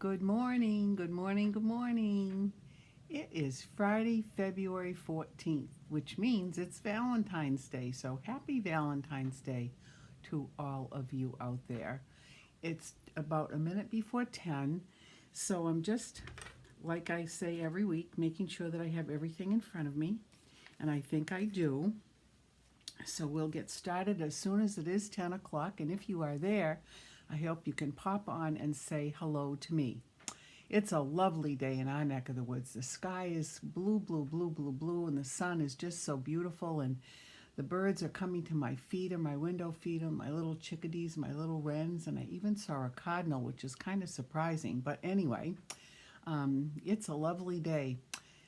Good morning, good morning, good morning. It is Friday, February 14th, which means it's Valentine's Day. So happy Valentine's Day to all of you out there. It's about a minute before 10. So I'm just, like I say every week, making sure that I have everything in front of me. And I think I do. So we'll get started as soon as it is 10 o'clock. And if you are there, I hope you can pop on and say hello to me. It's a lovely day in our neck of the woods. The sky is blue, blue, blue, blue, blue, and the sun is just so beautiful. And the birds are coming to my feeder, my window feeder, my little chickadees, my little wrens, and I even saw a cardinal, which is kind of surprising. But anyway, it's a lovely day.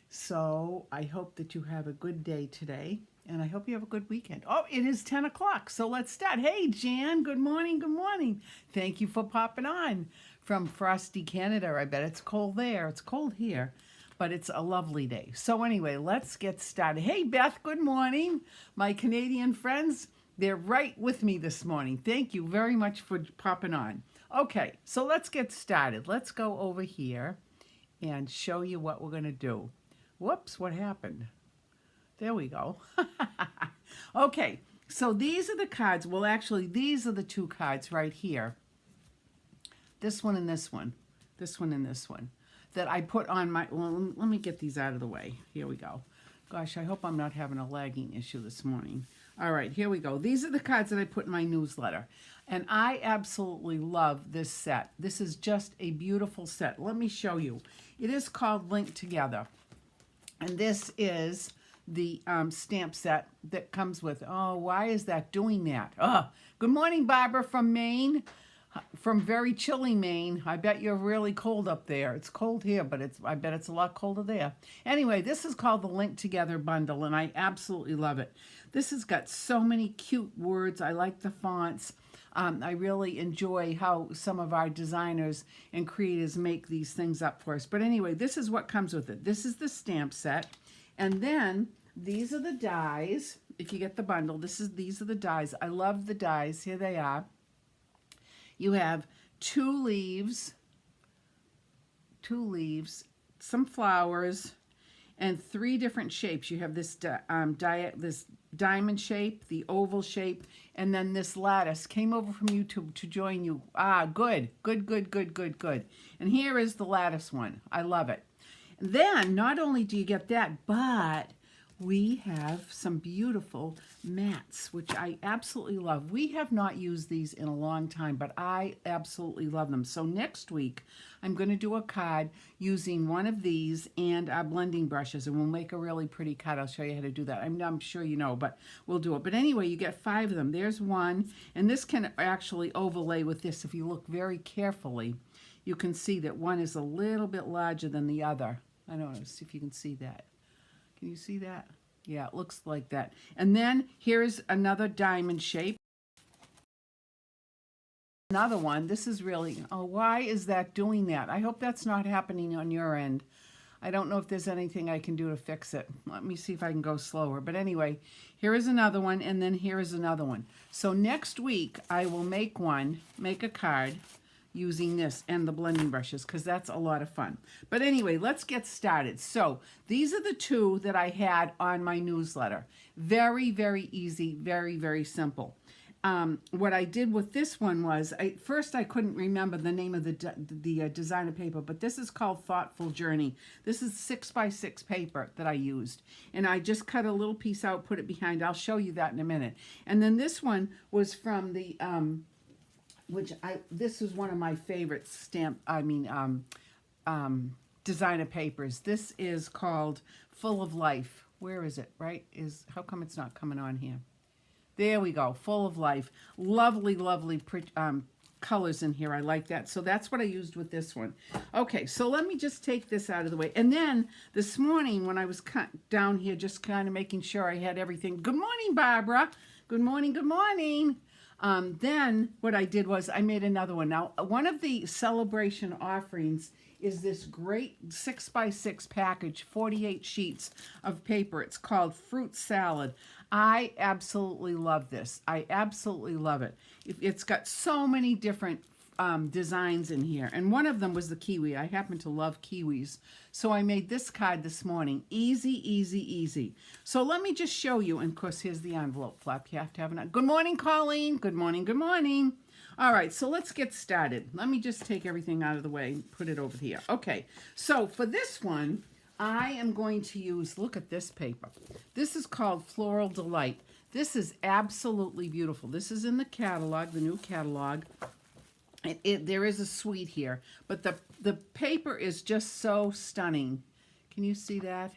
So I hope that you have a good day today. And I hope you have a good weekend. Oh, it is 10 o'clock, so let's start. Hey, Jan, good morning, good morning. Thank you for popping on from frosty Canada. I bet it's cold there. It's cold here, but it's a lovely day. So anyway, let's get started. Hey, Beth, good morning. My Canadian friends, they're right with me this morning. Thank you very much for popping on. Okay, so let's get started. Let's go over here and show you what we're going to do. Whoops, what happened? There we go. Okay, so these are the cards. Well, actually, these are the two cards right here. This one and this one. This one and this one. That I put on my... Well, let me get these out of the way. Here we go. Gosh, I hope I'm not having a lagging issue this morning. All right, here we go. These are the cards that I put in my newsletter. And I absolutely love this set. This is just a beautiful set. Let me show you. It is called Link Together. And this is the stamp set that comes with. Oh, why is that doing that? Oh, good morning, Barbara from Maine, from very chilly Maine. I bet you're really cold up there. It's cold here, but I bet it's a lot colder there. Anyway, this is called the Link Together bundle, and I absolutely love it. This has got so many cute words. I like the fonts. I really enjoy how some of our designers and creators make these things up for us. But anyway, this is what comes with it. This is the stamp set. And then these are the dies. If you get the bundle, these are the dies. I love the dies. Here they are. You have two leaves, some flowers, and three different shapes. You have this this diamond shape, the oval shape, and then this lattice. Came over from YouTube to join you. Ah, good. And here is the lattice one. I love it. Then, not only do you get that, but we have some beautiful mats, which I absolutely love. We have not used these in a long time, but I absolutely love them. So next week, I'm going to do a card using one of these and our blending brushes, and we'll make a really pretty card. I'll show you how to do that. I'm sure you know, but we'll do it. But anyway, you get 5 of them. There's one, and this can actually overlay with this. If you look very carefully, you can see that one is a little bit larger than the other. I don't know, see if you can see that. Can you see that? Yeah, it looks like that. And then here's another diamond shape. Another one. This is really, oh, why is that doing that? I hope that's not happening on your end. I don't know if there's anything I can do to fix it. Let me see if I can go slower. But anyway, here is another one, and then here is another one. So next week, I will make a card using this and the blending brushes, because that's a lot of fun. But anyway, let's get started. So these are the two that I had on my newsletter. Very, very easy, very, very simple. What I did with this one was, first I couldn't remember the name of the designer paper, but this is called Thoughtful Journey. This is 6x6 paper that I used. And I just cut a little piece out, put it behind. I'll show you that in a minute. And then this one was from the... this is one of my favorite designer papers. This is called Full of Life. Where is it, right? How come it's not coming on here? There we go, Full of Life. Lovely, lovely colors in here. I like that. So that's what I used with this one. Okay, so let me just take this out of the way. And then this morning when I was down here just kind of making sure I had everything. Good morning, Barbara. Good morning, good morning. Then what I did was I made another one. Now, one of the celebration offerings is this great 6x6 package, 48 sheets of paper. It's called Fruit Salad. I absolutely love this. I absolutely love it. It's got so many different designs in here, and one of them was the kiwi. I happen to love kiwis, so I made this card this morning. Easy, easy, easy. So let me just show you, and of course here's the envelope flap. You have to have good morning, Colleen. Good morning, good morning. All right, so let's get started. Let me just take everything out of the way and put it over here. Okay, so for this one, I am going to use, look at this paper. This is called Floral Delight. This is absolutely beautiful. This is in the catalog, the new catalog. There is a suite here, but the paper is just so stunning. Can you see that?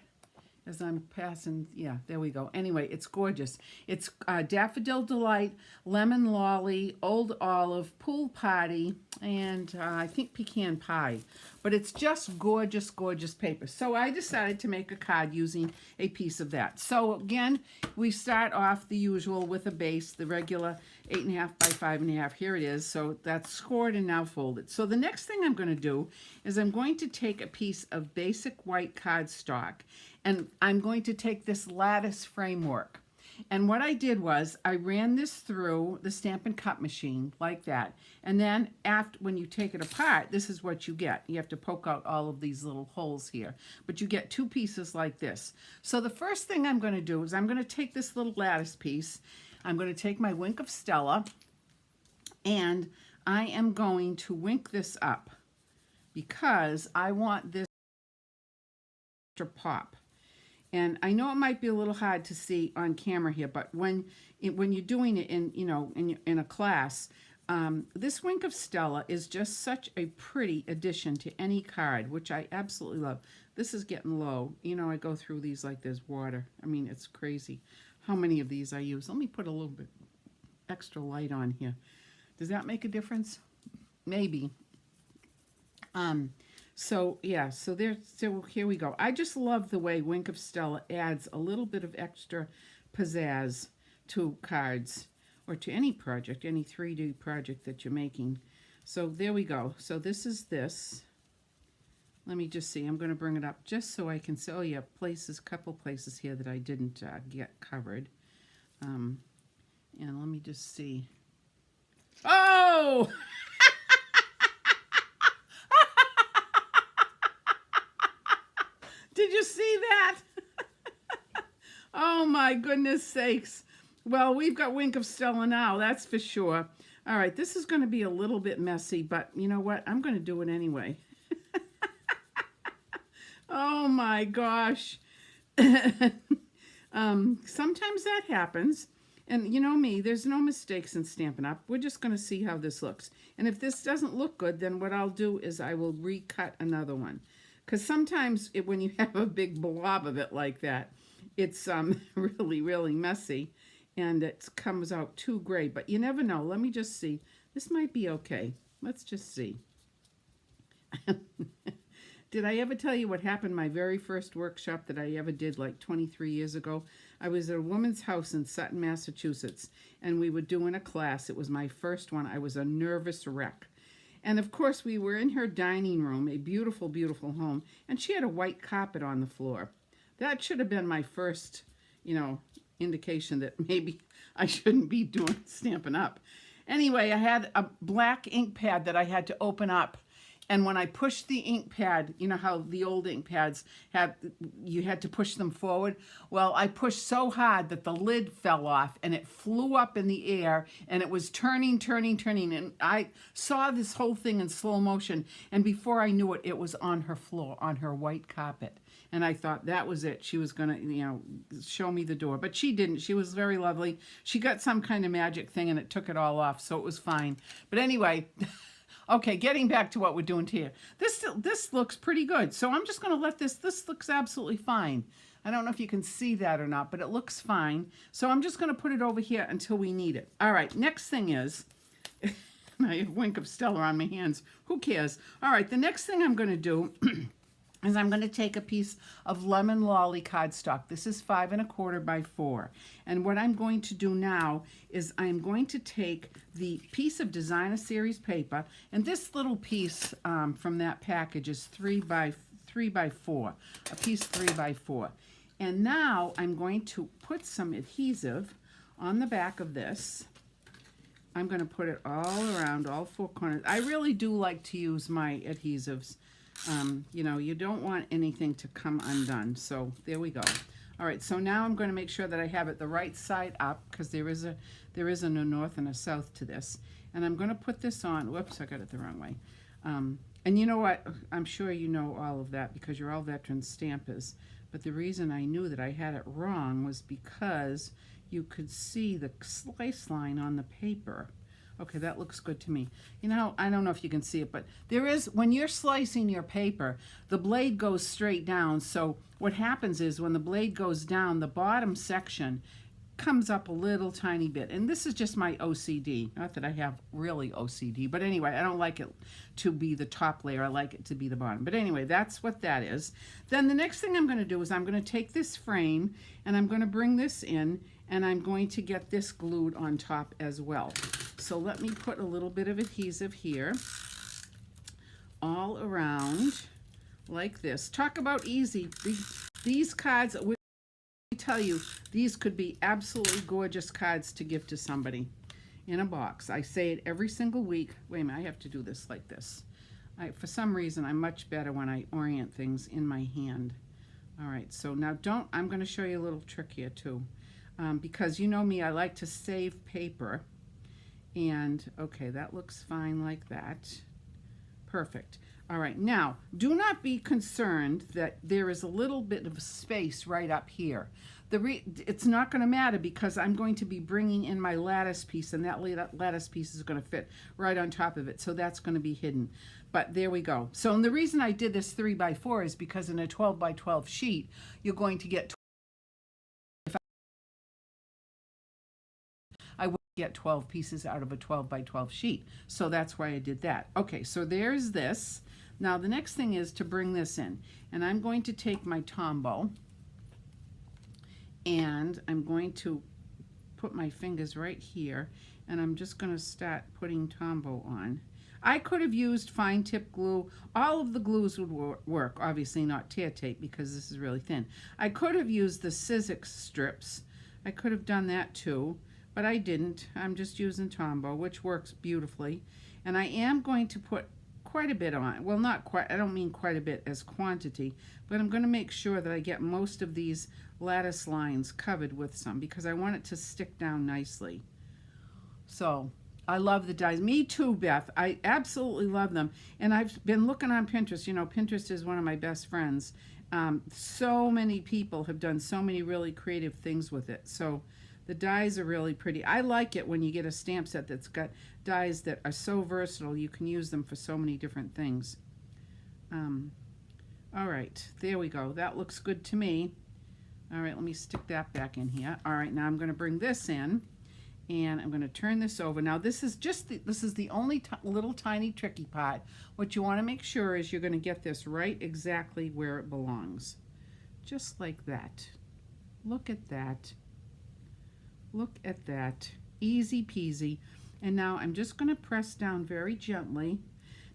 As I'm passing, yeah, there we go. Anyway, it's gorgeous. It's Daffodil Delight, Lemon Lolly, Old Olive, Pool Party, and I think Pecan Pie. But it's just gorgeous, gorgeous paper. So I decided to make a card using a piece of that. So again, we start off the usual with a base, the regular 8.5 by 5.5. Here it is. So that's scored and now folded. So the next thing I'm going to do is I'm going to take a piece of basic white cardstock, and I'm going to take this lattice framework. And what I did was I ran this through the Stampin' Cut machine like that. And then when you take it apart, this is what you get. You have to poke out all of these little holes here. But you get two pieces like this. So the first thing I'm going to do is I'm going to take this little lattice piece. I'm going to take my Wink of Stella, and I am going to wink this up because I want this to pop. And I know it might be a little hard to see on camera here, but when you're doing it in a class, this Wink of Stella is just such a pretty addition to any card, which I absolutely love. This is getting low. You know, I go through these like there's water. I mean, it's crazy how many of these I use. Let me put a little bit extra light on here. Does that make a difference? Maybe. So yeah, so here we go. I just love the way Wink of Stella adds a little bit of extra pizzazz to cards or to any project, any 3D project that you're making. So there we go. So this is this. Let me just see. I'm going to bring it up just so I can see. Oh yeah, couple places here that I didn't get covered. And let me just see. Oh! Did you see that? Oh my goodness sakes. Well, we've got Wink of Stella now, that's for sure. All right, this is going to be a little bit messy, but you know what? I'm going to do it anyway. Oh my gosh. Sometimes that happens. And you know me, there's no mistakes in Stampin' Up. We're just going to see how this looks. And if this doesn't look good, then what I'll do is I will recut another one. Because sometimes when you have a big blob of it like that, it's really, really messy. And it comes out too gray. But you never know. Let me just see. This might be okay. Let's just see. Did I ever tell you what happened my very first workshop that I ever did like 23 years ago? I was at a woman's house in Sutton, Massachusetts, and we were doing a class. It was my first one. I was a nervous wreck. And of course, we were in her dining room, a beautiful, beautiful home, and she had a white carpet on the floor. That should have been my first, indication that maybe I shouldn't be doing Stampin' Up. Anyway, I had a black ink pad that I had to open up. And when I pushed the ink pad, you know how the old ink pads you had to push them forward? Well, I pushed so hard that the lid fell off and it flew up in the air and it was turning. And I saw this whole thing in slow motion. And before I knew it, it was on her floor, on her white carpet. And I thought that was it. She was going to, show me the door. But she didn't. She was very lovely. She got some kind of magic thing and it took it all off. So it was fine. But anyway... Okay, getting back to what we're doing here. This looks pretty good. So I'm just going to let this looks absolutely fine. I don't know if you can see that or not, but it looks fine. So I'm just going to put it over here until we need it. All right, next thing is, I have Wink of Stella on my hands. Who cares? All right, the next thing I'm going to do is I'm going to take a piece of Lemon Lolly cardstock. This is 5 1/4 by 4. And what I'm going to do now is I'm going to take the piece of Designer Series paper, and this little piece from that package is 3 by 4, a piece 3 by 4. And now I'm going to put some adhesive on the back of this, I'm going to put it all around all four corners. I really do like to use my adhesives. You know, you don't want anything to come undone. So there we go. All right, so now I'm going to make sure that I have it the right side up, because there isn't a north and a south to this. And I'm going to put this on. Whoops, I got it the wrong way. And you know what? I'm sure you know all of that because you're all veteran stampers. But the reason I knew that I had it wrong was because you could see the slice line on the paper. Okay, that looks good to me. You know, I don't know if you can see it, but there is, when you're slicing your paper, the blade goes straight down. So what happens is when the blade goes down, the bottom section comes up a little tiny bit. And this is just my OCD. Not that I have really OCD, but anyway, I don't like it to be the top layer. I like it to be the bottom. But anyway, that's what that is. Then the next thing I'm going to do is I'm going to take this frame and I'm going to bring this in and I'm going to get this glued on top as well. So let me put a little bit of adhesive here all around like this. Talk about easy. These cards, tell you, these could be absolutely gorgeous cards to give to somebody in a box. I say it every single week. Wait a minute, I have to do this like this. For some reason, I'm much better when I orient things in my hand. All right, so now I'm going to show you a little trick here too. Because you know me, I like to save paper. And okay, that looks fine like that. Perfect. All right, now, do not be concerned that there is a little bit of space right up here. It's not going to matter because I'm going to be bringing in my lattice piece, and that lattice piece is going to fit right on top of it, so that's going to be hidden. But there we go. So and the reason I did this 3x4 is because in a 12x12 sheet, you're going to get I would get 12 pieces out of a 12x12 sheet. So that's why I did that. Okay, so there's this. Now the next thing is to bring this in. And I'm going to take my Tombow and I'm going to put my fingers right here and I'm just going to start putting Tombow on. I could have used fine tip glue. All of the glues would work, obviously not tear tape because this is really thin. I could have used the Sizzix strips. I could have done that too. But I didn't. I'm just using Tombow, which works beautifully. And I am going to put quite a bit on. Well, not quite. I don't mean quite a bit as quantity, but I'm going to make sure that I get most of these lattice lines covered with some because I want it to stick down nicely. So I love the dies. Me too, Beth. I absolutely love them. And I've been looking on Pinterest. You know, Pinterest is one of my best friends. So many people have done so many really creative things with it. So the dies are really pretty. I like it when you get a stamp set that's got dies that are so versatile. You can use them for so many different things. All right, there we go. That looks good to me. All right, let me stick that back in here. All right, now I'm going to bring this in, and I'm going to turn this over. Now this is the only little tiny tricky part. What you want to make sure is you're going to get this right exactly where it belongs, just like that. Look at that. Look at that. Easy peasy. And now I'm just going to press down very gently.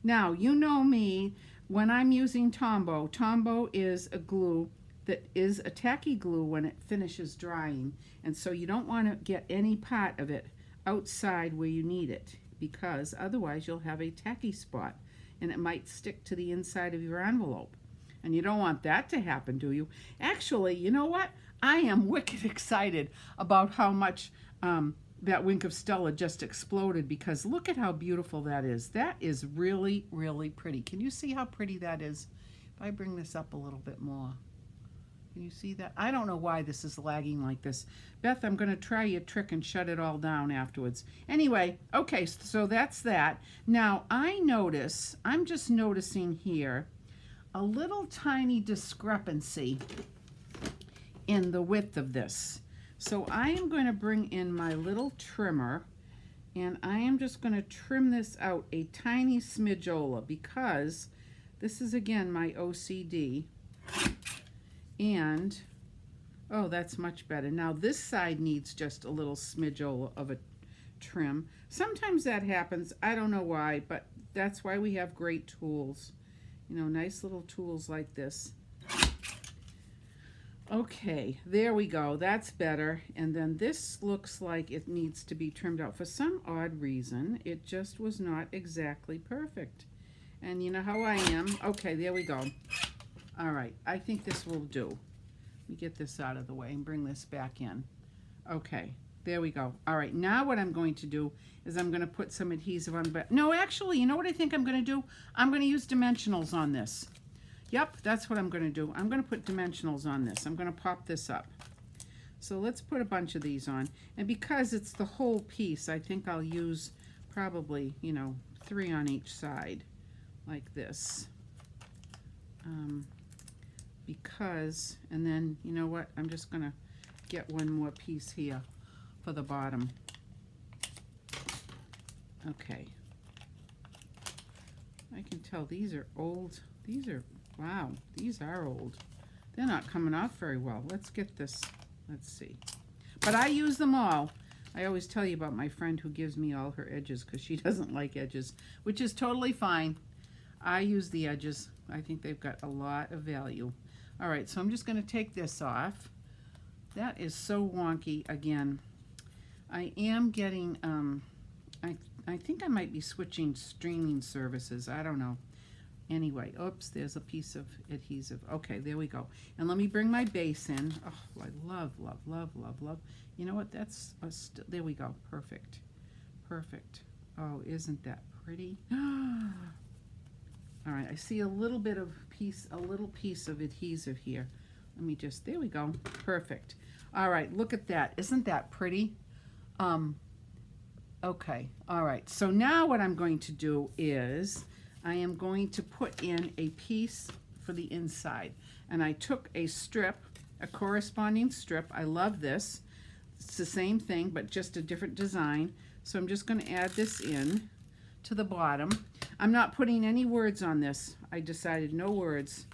Now, you know me, when I'm using Tombow, Tombow is a glue that is a tacky glue when it finishes drying. And so you don't want to get any part of it outside where you need it because otherwise you'll have a tacky spot and it might stick to the inside of your envelope. And you don't want that to happen, do you? Actually, you know what? I am wicked excited about how much that Wink of Stella just exploded because look at how beautiful that is. That is really, really pretty. Can you see how pretty that is? If I bring this up a little bit more. Can you see that? I don't know why this is lagging like this. Beth, I'm going to try your trick and shut it all down afterwards. Anyway, okay, so that's that. Now, I'm just noticing here a little tiny discrepancy in the width of this. So I am going to bring in my little trimmer and I am just going to trim this out a tiny smidgeola because this is again my OCD and oh, that's much better. Now this side needs just a little smidgeola of a trim. Sometimes that happens. I don't know why, but that's why we have great tools. You know, nice little tools like this. Okay, there we go. That's better. And then this looks like it needs to be trimmed out. For some odd reason, it just was not exactly perfect. And you know how I am. Okay, there we go. All right, I think this will do. Let me get this out of the way and bring this back in. Okay, there we go. All right, now what I'm going to do is I'm going to put some adhesive on. But no, actually, you know what I think I'm going to do? I'm going to use dimensionals on this. Yep, that's what I'm going to do. I'm going to put dimensionals on this. I'm going to pop this up. So let's put a bunch of these on. And because it's the whole piece, I think I'll use probably, 3 on each side, like this. And then, you know what? I'm just going to get one more piece here for the bottom. Okay. I can tell these are old. Wow, these are old. They're not coming off very well. Let's get this. Let's see. But I use them all. I always tell you about my friend who gives me all her edges because she doesn't like edges, which is totally fine. I use the edges. I think they've got a lot of value. All right, so I'm just going to take this off. That is so wonky again. I am getting, I think I might be switching streaming services. I don't know. Anyway, oops, there's a piece of adhesive. Okay, there we go. And let me bring my base in. Oh, I love, love, love, love, love. You know what? That's, there we go. Perfect. Perfect. Oh, isn't that pretty? All right, I see a little piece of adhesive here. Let me just, there we go. Perfect. All right, look at that. Isn't that pretty? Okay, all right. So now what I'm going to do is I am going to put in a piece for the inside. And I took a strip, a corresponding strip. I love this. It's the same thing, but just a different design. So I'm just going to add this in to the bottom. I'm not putting any words on this. I decided no words.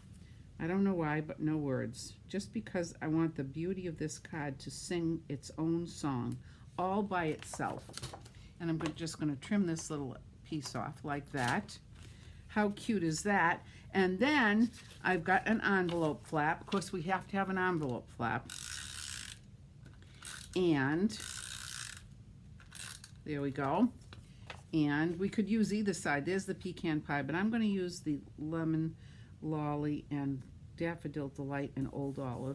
I don't know why, but no words. Just because I want the beauty of this card to sing its own song all by itself. And I'm just going to trim this little piece off like that. How cute is that? And then I've got an envelope flap. Of course, we have to have an envelope flap. And there we go. And we could use either side. There's the pecan pie, but I'm going to use the lemon lolly and daffodil delight and old olive.